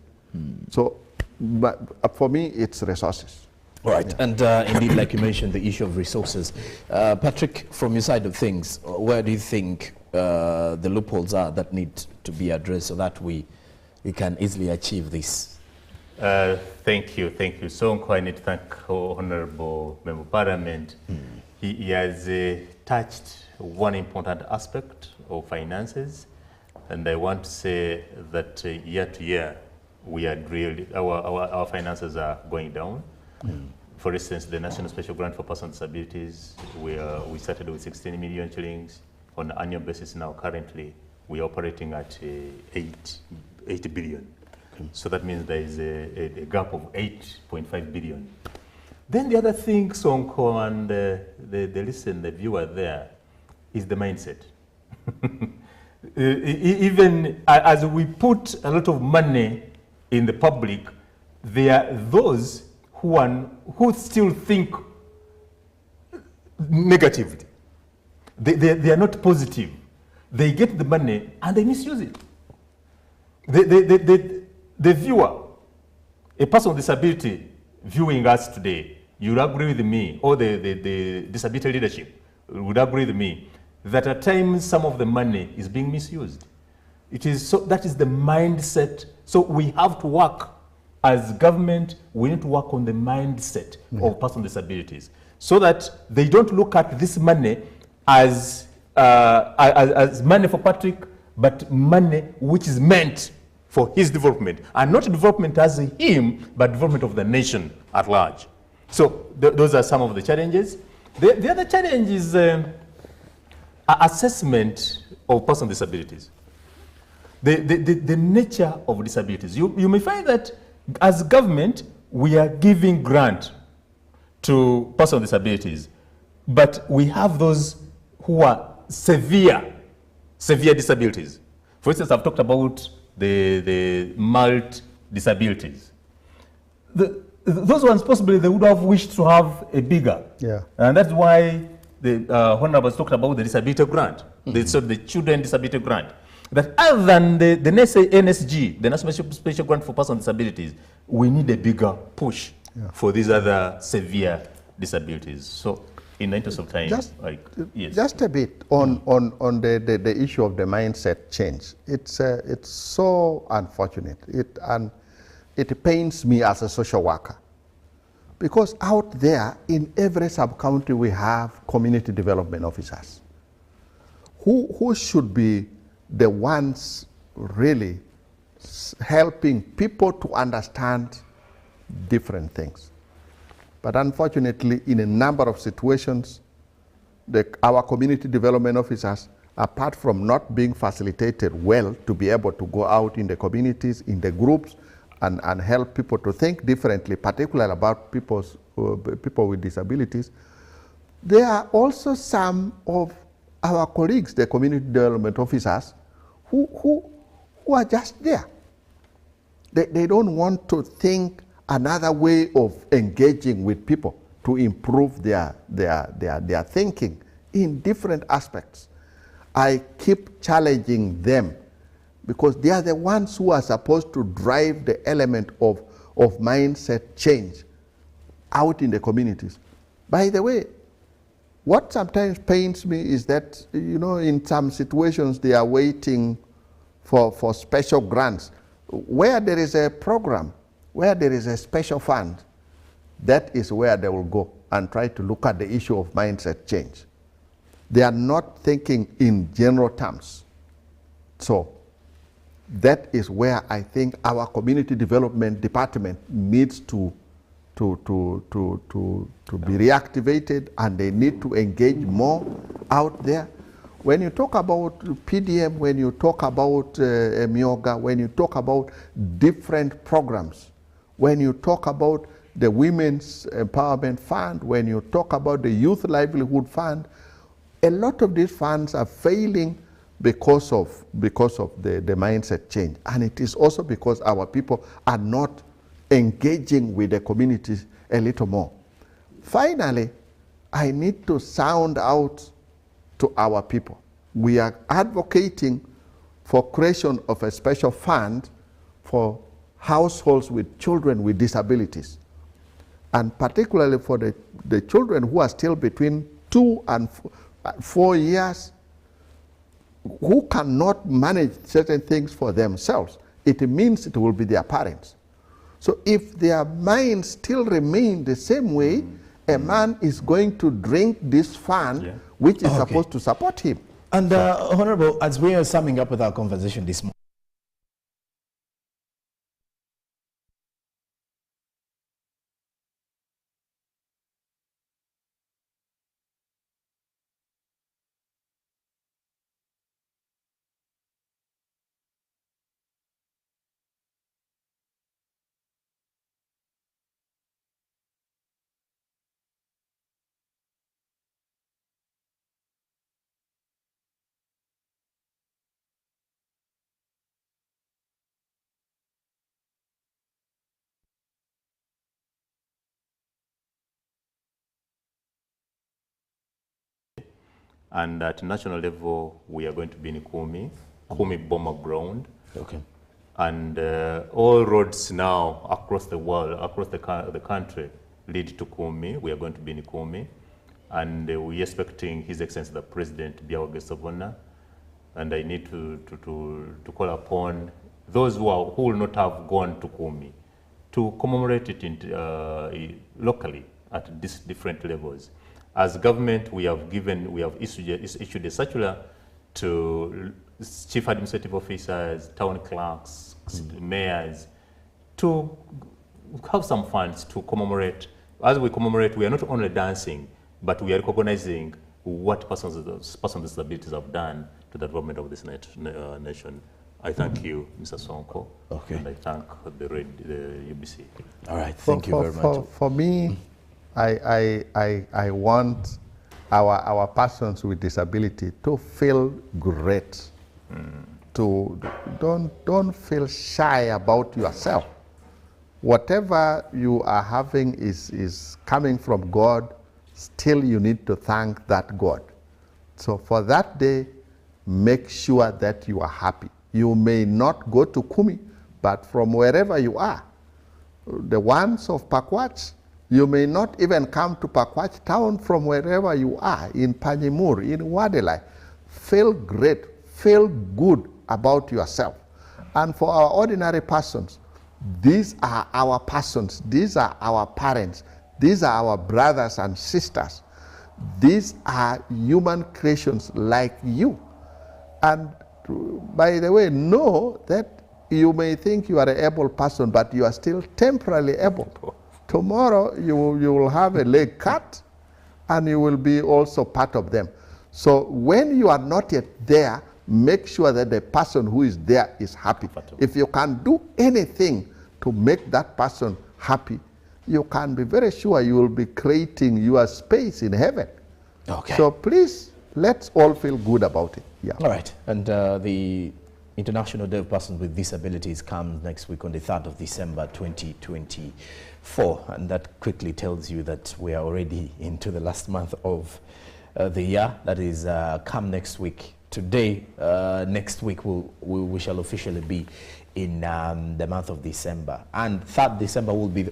So, but for me, it's resources. All right, and indeed, like you mentioned, the issue of resources. Patrick, from your side of things, where do you think the loopholes are that need to be addressed so that we we can easily achieve this? Thank you. So I need to thank Honorable Member of Parliament. He has touched one important aspect of finances, and I want to say that year to year, we are really, our finances are going down. For instance, the National Special Grant for Persons with Disabilities, we started with 16 million shillings on an annual basis. Now, currently, we're operating at 8 billion. So that means there is a gap of 8.5 billion. Then the other thing, Sonko and the viewer there, is the mindset. Even as we put a lot of money in the public, there are those who still think negatively. They are not positive. They get the money and they misuse it. The viewer, a person with disability viewing us today, you'll agree with me, or the disability leadership would agree with me, that at times some of the money is being misused. That is the mindset. So we have to work as government, we need to work on the mindset of persons with disabilities so that they don't look at this money as money for Patrick, but money which is meant for his development, and not development as him, but development of the nation at large. So those are some of the challenges. The other challenge is assessment of persons with disabilities. The nature of disabilities. You may find that as government, we are giving grant to persons with disabilities, but we have those who are severe disabilities. For instance, I've talked about the mild disabilities. Those ones possibly they would have wished to have a bigger. Yeah. And that's why the Honorable talked about the disability grant, the children disability grant. That other than the NSG, the National Special Grant for Persons with Disabilities, we need a bigger push for these other severe disabilities. So in the interest of time, just a bit on the issue of the mindset change. It's so unfortunate. It pains me as a social worker, because out there in every sub-county we have community development officers who should be the ones really helping people to understand different things. But unfortunately, in a number of situations, our community development officers, apart from not being facilitated well to be able to go out in the communities, in the groups, and help people to think differently, particularly about people with disabilities, there are also some of our colleagues, the community development officers, who are just there. They don't want to think another way of engaging with people to improve their thinking in different aspects. I keep challenging them, because they are the ones who are supposed to drive the element of mindset change out in the communities. By the way, what sometimes pains me is that, in some situations they are waiting for special grants. Where there is a program, where there is a special fund, that is where they will go and try to look at the issue of mindset change. They are not thinking in general terms. So that is where I think our community development department needs to be reactivated, and they need to engage more out there. When you talk about PDM, when you talk about Myoga, when you talk about different programs, when you talk about the Women's Empowerment Fund, when you talk about the Youth Livelihood Fund, a lot of these funds are failing because of the mindset change. And it is also because our people are not engaging with the communities a little more. Finally, I need to sound out to our people. We are advocating for creation of a special fund for households with children with disabilities, and particularly for the children who are still between 2 and 4 years, who cannot manage certain things for themselves. it means it will be their parents. So if their minds still remain the same way, a man is going to drink this fund, which is supposed to support him. And Honorable, as we are summing up with our conversation this morning, And at national level, we are going to be in Kumi Bomber Ground. Okay. And all roads now across the world, across the country, lead to Kumi. We are going to be in Kumi. And we're expecting His Excellency the President to be our guest of honor. And I need to call upon those who will not have gone to Kumi to commemorate it locally at these different levels. As government, we have issued a circular to chief administrative officers, town clerks, mayors, to have some funds to commemorate. As we commemorate, we are not only dancing, but we are recognizing what persons with disabilities have done to the development of this nation. I thank you, Mr. Sonko, and I thank the UBC. All right, thank you very much. For me, I want our persons with disability to feel great. To don't feel shy about yourself. Whatever you are having is coming from God. Still, you need to thank that God. So for that day, make sure that you are happy. You may not go to Kumi, but from wherever you are, the ones of Pakwach, you may not even come to Pakwach town from wherever you are, in Panyimur, in Wadelai. Feel great, feel good about yourself. And for our ordinary persons, these are our persons, these are our parents, these are our brothers and sisters. These are human creations like you. And by the way, know that you may think you are an able person, but you are still temporarily able. Tomorrow you will have a leg cut and you will be also part of them. So when you are not yet there, make sure that the person who is there is happy. If you can do anything to make that person happy, you can be very sure you will be creating your space in heaven. Okay. So please, let's all feel good about it. Yeah. All right. And the International Day of Persons with Disabilities comes next week on the 3rd of December 2024. And that quickly tells you that we are already into the last month of the year. That is come next week. Today, next week, we shall officially be in the month of December. And 3rd December will be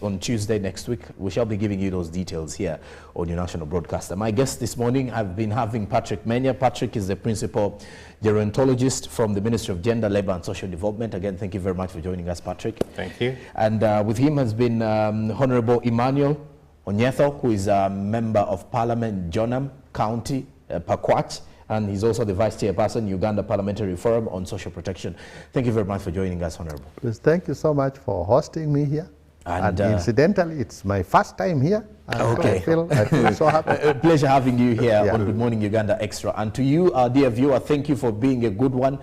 on Tuesday next week. We shall be giving you those details here on your national broadcaster. My guest this morning, I've been having Patrick Menya. Patrick is the principal gerontologist from the Ministry of Gender, Labour and Social Development. Again, thank you very much for joining us, Patrick. Thank you. And with him has been Honorable Emmanuel Onyetho, who is a member of Parliament, Jonam County, Pakwach. And he's also the Vice Chairperson, Uganda Parliamentary Forum on Social Protection. Thank you very much for joining us, Honorable. Please, thank you so much for hosting me here. And incidentally, it's my first time here. And okay. I feel so happy. A pleasure having you here on Good Morning Uganda Extra. And to you, our dear viewer, thank you for being a good one.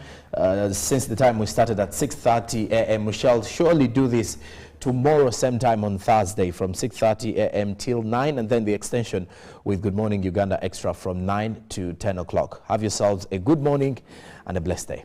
Since the time we started at 6:30 a.m., we shall surely do this tomorrow, same time on Thursday from 6:30 a.m. till 9, and then the extension with Good Morning Uganda Extra from 9 to 10 o'clock. Have yourselves a good morning and a blessed day.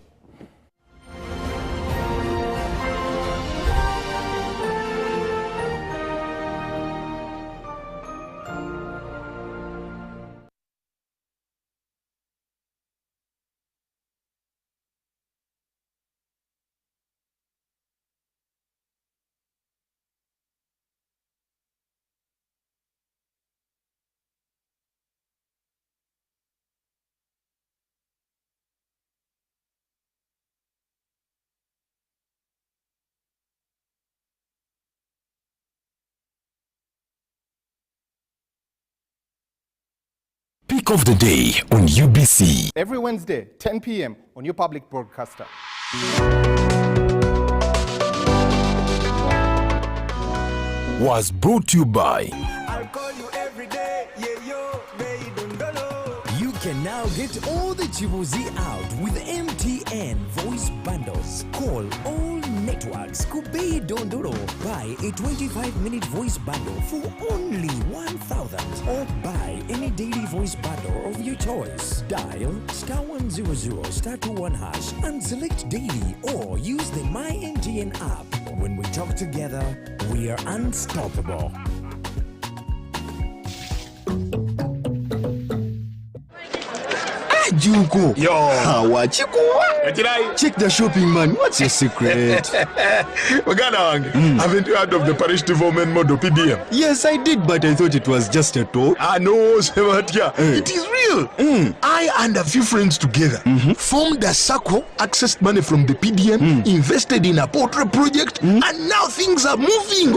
Pick of the day on UBC. Every Wednesday, 10 p.m. on your public broadcaster. Was brought to you by I'll call you every day, yeah, yo, you can now get all the Chibuzi out with MTN voice bundles. Call all networks, Kubei Dondoro. Buy a 25-minute voice bundle for only 1,000 or buy any daily voice bundle of your choice. Dial *100*21# and select daily or use the My MTN app. When we talk together, we are unstoppable. Juko. Yo. What you Check the shopping, man. What's your secret? Uganda, haven't you heard of the parish development model PDM? Yes, I did, but I thought it was just a talk. No, Sebatia. It is real. I and a few friends together formed a circle, accessed money from the PDM, invested in a portrait project, and now things are moving.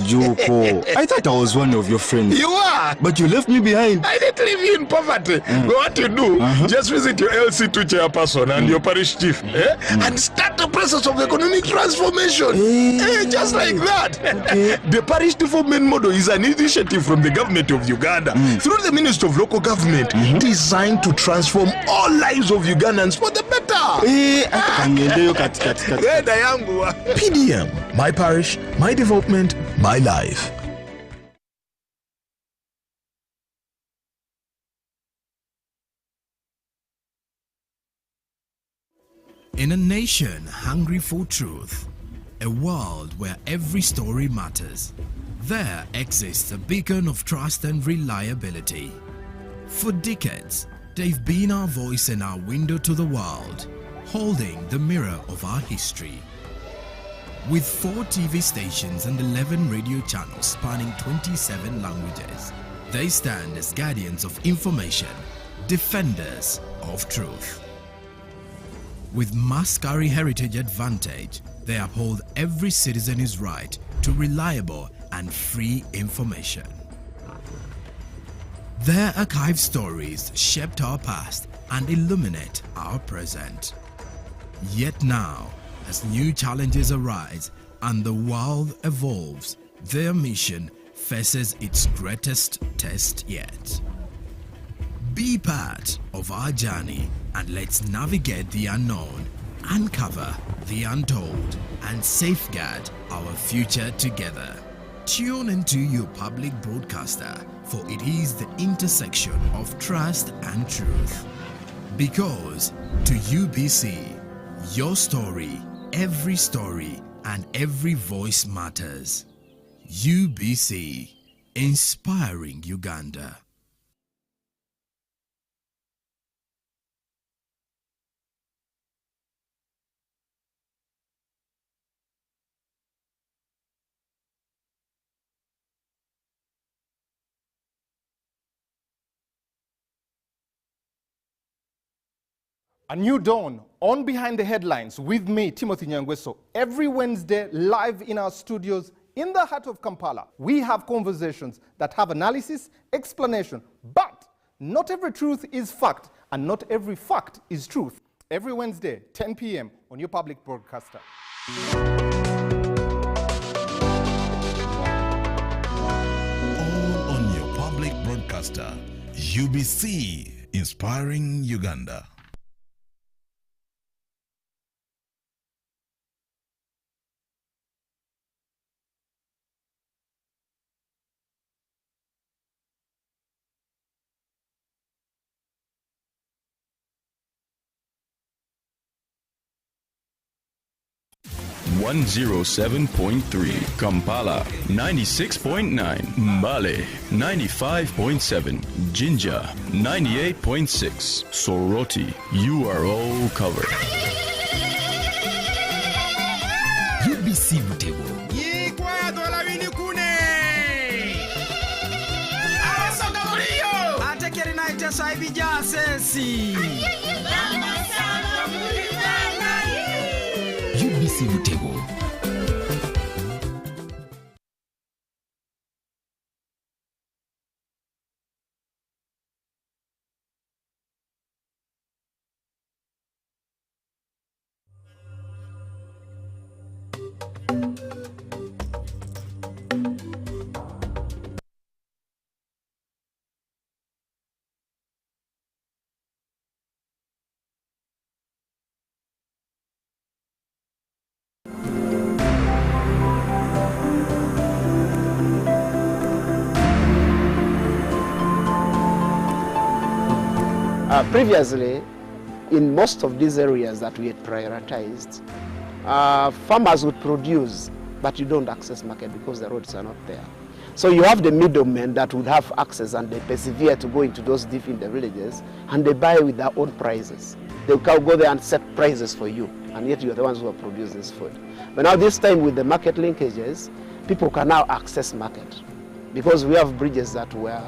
Juko. I thought I was one of your friends. You are. But you left me behind. I didn't leave you in poverty. What you do, just visit your LC2 chairperson and your parish chief and start the process of economic transformation. Just like that. The parish development model is an initiative from the government of Uganda through the Ministry of Local Government designed to transform all lives of Ugandans for the better. PDM, my parish, my development, my life. In a nation hungry for truth, a world where every story matters, there exists a beacon of trust and reliability. For decades, they've been our voice and our window to the world, holding the mirror of our history. With 4 TV stations and 11 radio channels spanning 27 languages, they stand as guardians of information, defenders of truth. With Mascari Heritage Advantage, they uphold every citizen's right to reliable and free information. Their archived stories shaped our past and illuminate our present. Yet now, as new challenges arise and the world evolves, their mission faces its greatest test yet. Be part of our journey and let's navigate the unknown, uncover the untold, and safeguard our future together. Tune into your public broadcaster, for it is the intersection of trust and truth. Because to UBC, your story, and every voice matters. UBC, inspiring Uganda. A new dawn on Behind the Headlines with me, Timothy Nyangweso. Every Wednesday, live in our studios in the heart of Kampala, we have conversations that have analysis, explanation, but not every truth is fact, and not every fact is truth. Every Wednesday, 10 p.m. on your public broadcaster. All on your public broadcaster. UBC, inspiring Uganda. .3 Kampala, 96.9 Mbale, 95.7 Jinja, 98.6 Soroti. You are all covered. UBC Butego. UBC Butego. Previously, in most of these areas that we had prioritized, farmers would produce, but you don't access market because the roads are not there. So you have the middlemen that would have access, and they persevere to go into those deep in the villages, and they buy with their own prices. They can go there and set prices for you, and yet you are the ones who have produced this food. But now this time with the market linkages, people can now access market because we have bridges that were,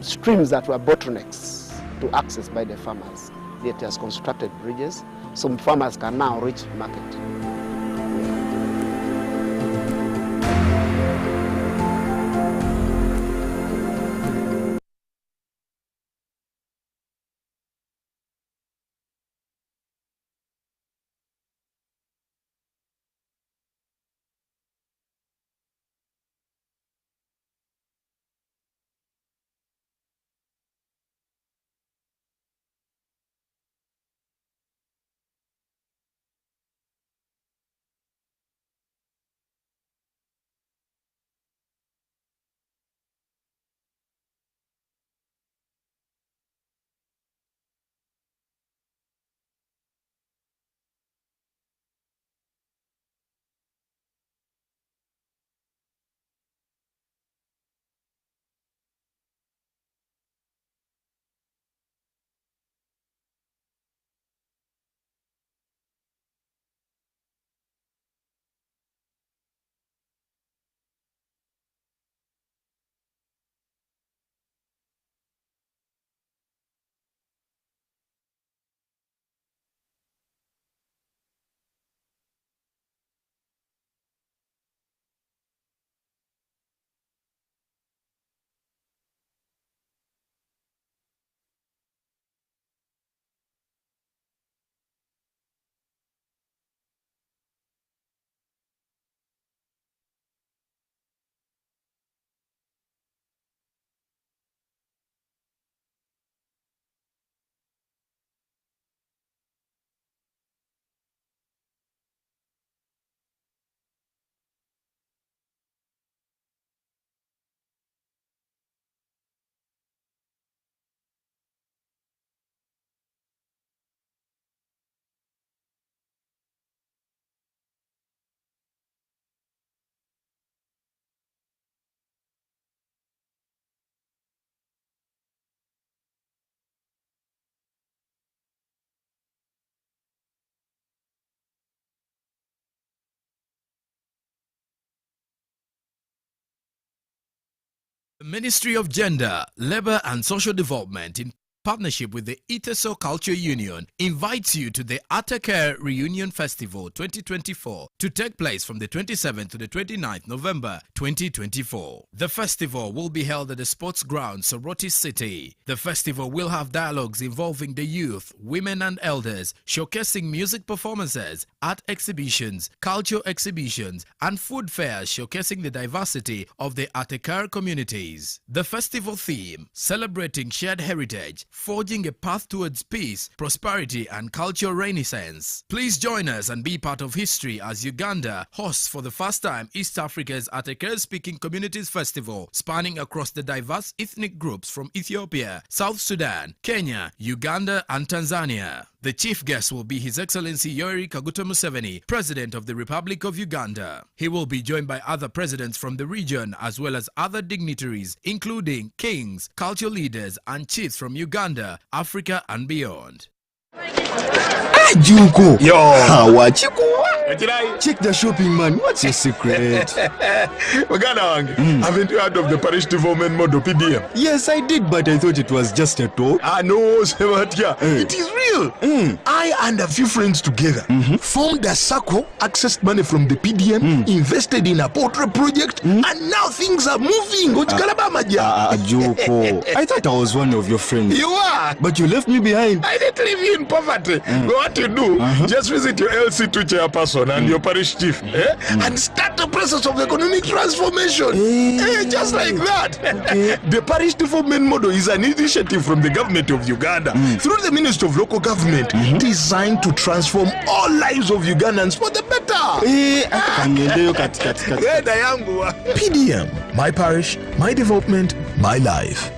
streams that were bottlenecks to access by the farmers. Yet has constructed bridges, so farmers can now reach market. The Ministry of Gender, Labour and Social Development, in partnership with the Iteso Culture Union, invites you to the Atakar Reunion Festival 2024 to take place from the 27th to the 29th November 2024. The festival will be held at the sports ground, Soroti City. The festival will have dialogues involving the youth, women and elders, showcasing music performances, art exhibitions, cultural exhibitions, and food fairs showcasing the diversity of the Atakar communities. The festival theme, celebrating shared heritage, forging a path towards peace, prosperity and cultural renaissance. Please join us and be part of history as Uganda hosts for the first time East Africa's Atakar-speaking communities festival, spanning across the diverse ethnic groups from Ethiopia, South Sudan, Kenya, Uganda and Tanzania. The chief guest will be His Excellency Yoweri Kaguta Museveni, President of the Republic of Uganda. He will be joined by other presidents from the region as well as other dignitaries, including kings, cultural leaders and chiefs from Uganda, Africa and beyond. Juko. Yo. What you check the shopping, man. What's your secret? Haven't you heard of the parish development model PDM? Yes, I did, but I thought it was just a talk. No, Sebatia. It is real. I and a few friends together formed a circle, accessed money from the PDM, invested in a portrait project, and now things are moving. Juko. I thought I was one of your friends. You are. But you left me behind. I didn't leave you in poverty. What you do, just visit your LC2 chairperson and your parish chief and start the process of economic transformation. Just like that. The parish development model is an initiative from the government of Uganda through the Ministry of Local Government designed to transform all lives of Ugandans for the better. PDM, my parish, my development, my life.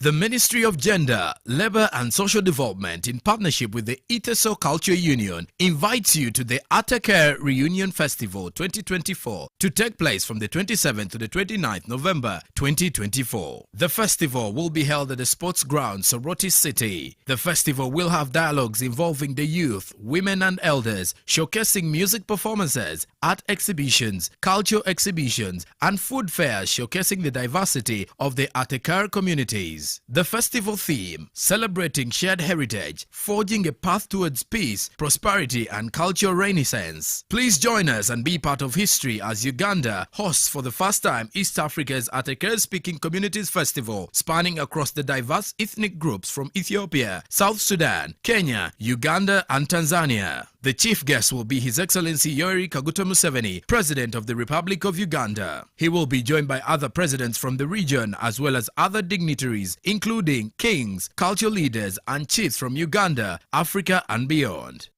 The Ministry of Gender, Labour and Social Development, in partnership with the Iteso Culture Union, invites you to the Atakar Reunion Festival 2024 to take place from the 27th to the 29th November 2024. The festival will be held at the sports ground, Soroti City. The festival will have dialogues involving the youth, women and elders, showcasing music performances, art exhibitions, cultural exhibitions, and food fairs showcasing the diversity of the Atakar communities. The festival theme, celebrating shared heritage, forging a path towards peace, prosperity and cultural renaissance. Please join us and be part of history as Uganda hosts for the first time East Africa's Atakar-speaking communities festival, spanning across the diverse ethnic groups from Ethiopia, South Sudan, Kenya, Uganda and Tanzania. The chief guest will be His Excellency Yoweri Kaguta Museveni, President of the Republic of Uganda. He will be joined by other presidents from the region as well as other dignitaries, including kings, cultural leaders and chiefs from Uganda, Africa and beyond.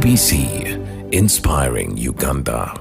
UBC, inspiring Uganda.